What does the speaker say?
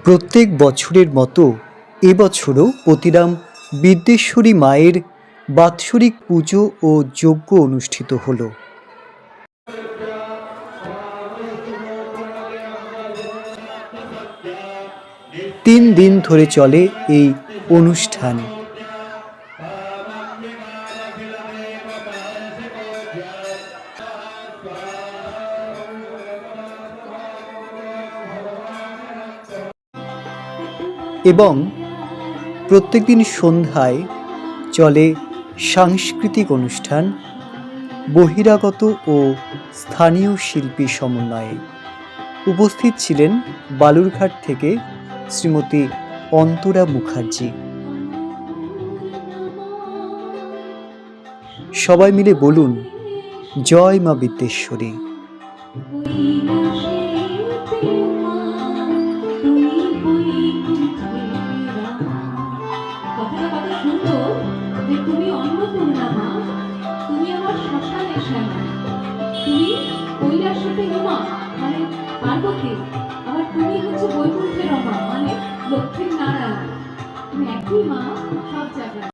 প্রত্যেক বছরের মতো এবছরও পতিরাম বিদ্যেশ্বরী মায়ের বাৎসরিক পুজো ও যজ্ঞ অনুষ্ঠিত হল। 3 দিন ধরে চলে এই অনুষ্ঠান। এবং প্রত্যেকদিন সন্ধ্যায় চলে সাংস্কৃতিক অনুষ্ঠান বহিরাগত ও স্থানীয় শিল্পী সমন্বয়ে। উপস্থিত ছিলেন বালুরঘাট থেকে শ্রীমতী অন্তরা মুখার্জি। সবাই মিলে বলুন, জয় মা বিদ্যেশ্বরী। তুমি অন্নপূর্ণা মা, তুমি আমার শ্মশানের শ্যামা, তুমি কৈলাসেতে উমা মানে পার্বতী, আবার তুমি হচ্ছে বৈকুণ্ঠের রমা মানে লক্ষ্মীর নারায়ণ। তুমি একই মা সব জায়গায়।